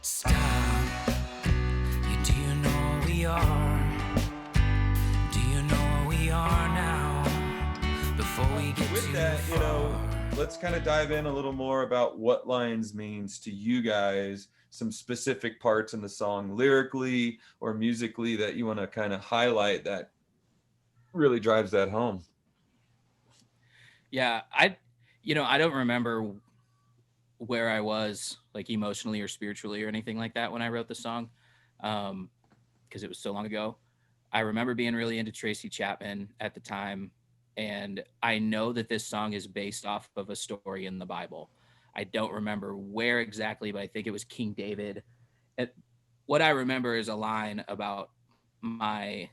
Stop. Do you know where we are? Do you know where we are now? Before we get With too that, far. let's kind of dive in a little more about what Lions means to you guys, some specific parts in the song lyrically or musically that you want to kind of highlight that really drives that home. Yeah, I don't remember where I was like emotionally or spiritually or anything like that when I wrote the song, because it was so long ago. I remember being really into Tracy Chapman at the time, and I know that this song is based off of a story in the Bible. I don't remember where exactly, but I think it was King David. And what I remember is a line about my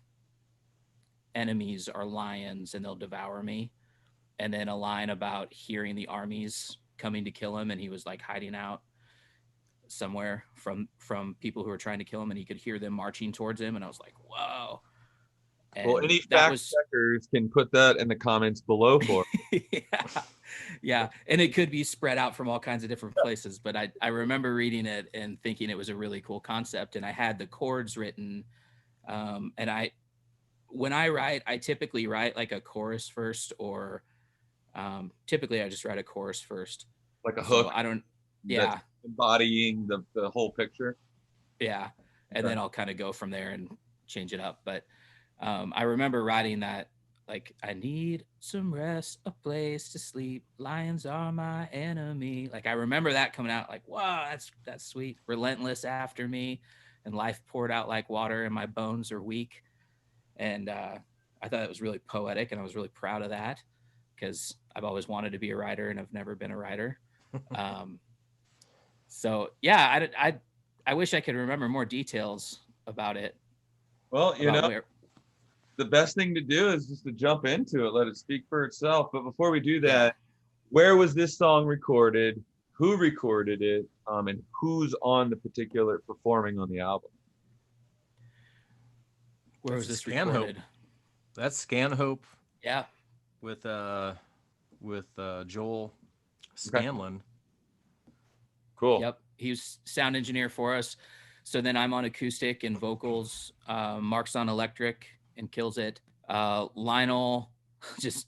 enemies are lions and they'll devour me, and then a line about hearing the armies coming to kill him, and he was like hiding out somewhere from people who were trying to kill him, and he could hear them marching towards him, and I was like, whoa. And Well, any that fact was checkers can put that in the comments below for us. yeah, and it could be spread out from all kinds of different places, but I remember reading it and thinking it was a really cool concept, and I had the chords written, and when I write, I typically write like a chorus first, or typically I just write a chorus first. Like a So hook I don't, that's yeah, embodying the whole picture. yeah. And Okay. then I'll kind of go from there and change it up. But I remember writing that, like, I need some rest, a place to sleep. Lions are my enemy. Like, I remember that coming out like, wow, that's sweet. Relentless after me, and life poured out like water, and my bones are weak. And I thought it was really poetic, and I was really proud of that, because I've always wanted to be a writer and I've never been a writer. So yeah, I wish I could remember more details about it. Well, About where. the best thing to do is just to jump into it, let it speak for itself. But before we do that, Yeah. where was this song recorded? Who recorded it? And who's on the particular performing on the album? Where was That's this Stanhope. recorded? That's Stanhope Yeah. with Joel Scanlon. Cool. Yep. He was sound engineer for us. So then I'm on acoustic and vocals. Mark's on electric and kills it. Lionel, just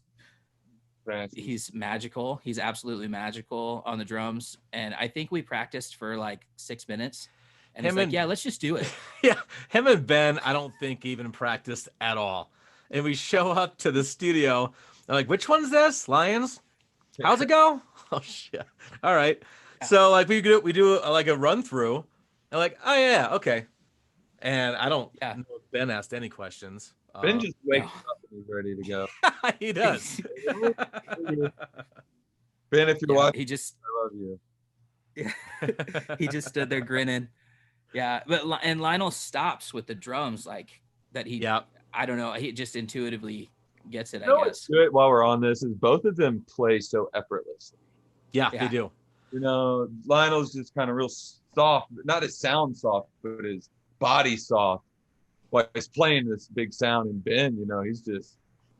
he's magical. He's absolutely magical on the drums. And I think we practiced for like 6 minutes. And he's like, yeah, let's just do it. Yeah, him and Ben, I don't think even practiced at all. And we show up to the studio. I'm like, which one's this? Lions? How's it go? Oh shit! All right. Yeah. So like we do like a run through, and like, oh yeah, okay. And I don't know if Ben asked any questions. Ben just wakes up and he's ready to go. He does. Ben, if you're watching, he just, I love you. Yeah, he just stood there grinning. Yeah, and Lionel stops with the drums like that. I don't know. He just intuitively gets it. I guess. What's good while we're on this is both of them play so effortlessly. Yeah, they do. Lionel's just kind of real soft, not his sound soft, but his body soft. While he's playing this big sound, and Ben, he's just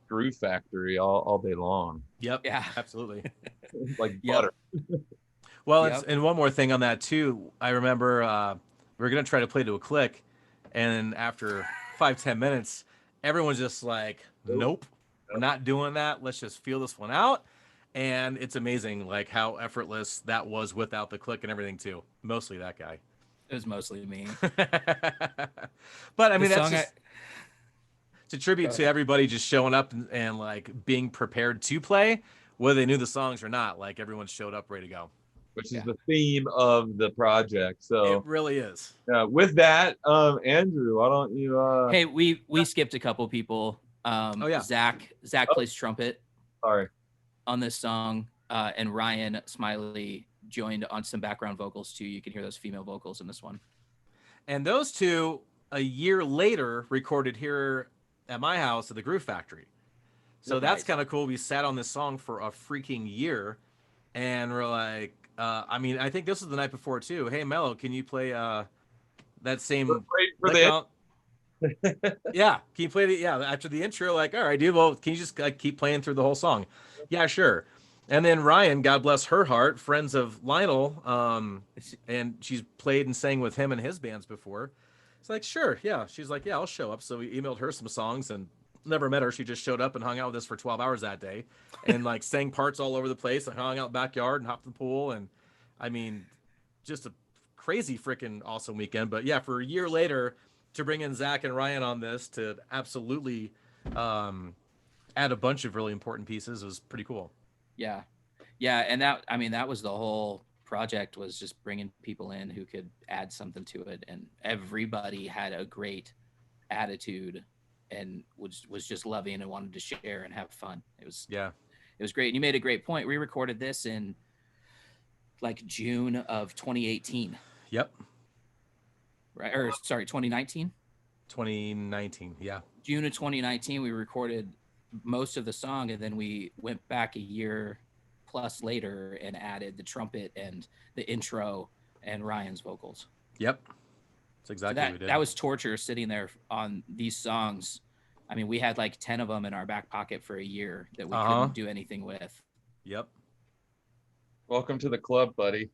groove factory all day long. Yep. Yeah, absolutely. Like butter. Well, and one more thing on that too. I remember we were gonna try to play to a click, and after 5-10 minutes, everyone's just like, "Nope, we're not doing that. Let's just feel this one out." And it's amazing, like how effortless that was without the click and everything too. Mostly that guy. It was mostly me. But I mean, that's just it's a tribute to everybody just showing up and like being prepared to play, whether they knew the songs or not. Like everyone showed up ready to go. Which is the theme of the project. So it really is. With that, Andrew, why don't you? Hey, we skipped a couple people. Zach plays trumpet. Sorry. On this song, and Ryan Smiley joined on some background vocals too. You can hear those female vocals in this one. And those two, a year later, recorded here at my house at the Groove Factory. So that's kind of cool. We sat on this song for a freaking year, and we're like, I think this was the night before too. Hey, Mello, can you play that same? Yeah, can you play it? Yeah, after the intro, like, all right, dude. Well, can you just like keep playing through the whole song? Yeah, sure. And then Ryan, God bless her heart, friends of Lionel, and she's played and sang with him and his bands before. It's like, sure, yeah. She's like, yeah, I'll show up. So we emailed her some songs and never met her. She just showed up and hung out with us for 12 hours that day and like sang parts all over the place and hung out backyard and hopped the pool. And I mean, just a crazy freaking awesome weekend. But yeah, for a year later to bring in Zach and Ryan on this to absolutely add a bunch of really important pieces was pretty cool. Yeah. And that was the whole project, was just bringing people in who could add something to it. And everybody had a great attitude and was just loving and wanted to share and have fun. It was great. And you made a great point. We recorded this in like June of 2018. Yep. Right. Or sorry, 2019. 2019. Yeah. June of 2019, we recorded most of the song, and then we went back a year plus later and added the trumpet and the intro and Ryan's vocals. Yep. That's exactly what we did. That was torture sitting there on these songs. I mean, we had like 10 of them in our back pocket for a year that we couldn't do anything with. Yep. Welcome to the club, buddy.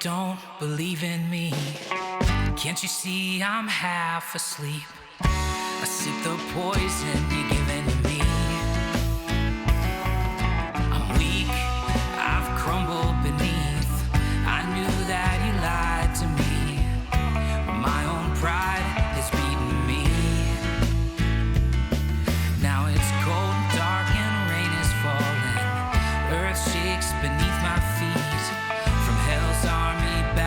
Don't believe in me. Can't you see I'm half asleep? I sip the poison you're giving to me. I'm weak, I've crumbled beneath. I knew that you lied to me. My own pride has beaten me. Now it's cold, dark, and rain is falling. Earth shakes beneath my feet. From hell's army back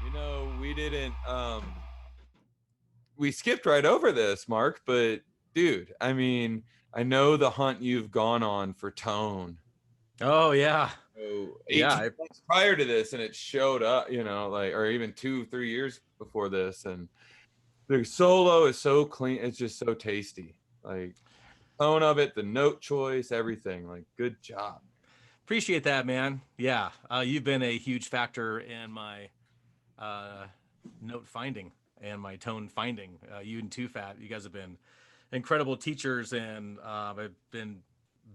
You know, we didn't we skipped right over this, Mark, but dude, I mean, I know the hunt you've gone on for tone. Oh yeah. So Yeah. 18 months prior to this, and it showed up, you know, like, or even 2-3 years before this, and the solo is so clean, it's just so tasty. Like tone of it, the note choice, everything. Like, good job. Appreciate that, man. Yeah. You've been a huge factor in my note finding and my tone finding. You and Too Fat, you guys have been incredible teachers, and I've been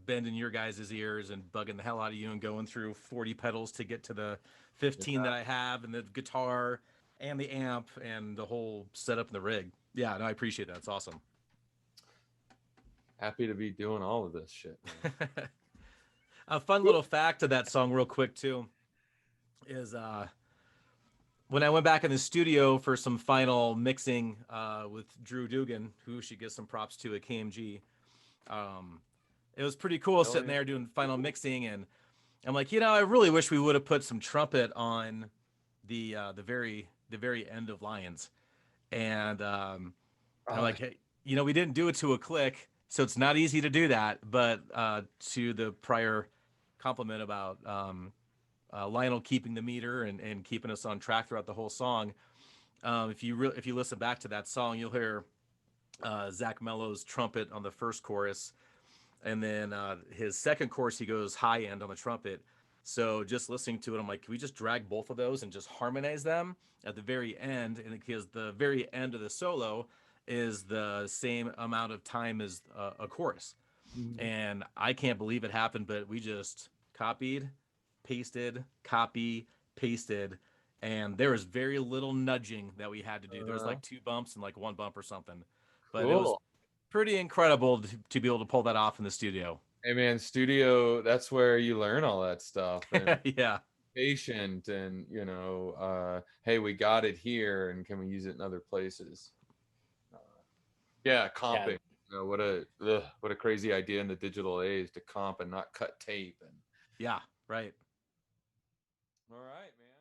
bending your guys' ears and bugging the hell out of you and going through 40 pedals to get to the 15 that I have, and the guitar and the amp and the whole setup and the rig. Yeah, no, I appreciate that. It's awesome. Happy to be doing all of this shit. A fun little fact of that song, real quick, too, is when I went back in the studio for some final mixing with Drew Dugan, who should get some props to at KMG. It was pretty cool sitting there doing final mixing, and I'm like, you know, I really wish we would have put some trumpet on the very end of Lions, and I'm like, hey, you know, we didn't do it to a click, so it's not easy to do that. But to the prior compliment about Lionel keeping the meter and keeping us on track throughout the whole song, if you listen back to that song, you'll hear Zach Mello's trumpet on the first chorus. And then his second chorus, he goes high end on the trumpet. So just listening to it, I'm like, can we just drag both of those and just harmonize them at the very end? And because the very end of the solo is the same amount of time as a chorus. Mm-hmm. And I can't believe it happened, but we just copied, pasted, copy, pasted. And there was very little nudging that we had to do. There was like 2 bumps and like 1 bump or something. But cool. It was pretty incredible to be able to pull that off in the studio. Hey man, studio, that's where you learn all that stuff. And yeah. Patient, and you know, hey, we got it here, and can we use it in other places? Yeah, comping. Yeah. You know, what a crazy idea in the digital age to comp and not cut tape. And yeah, right. All right, man.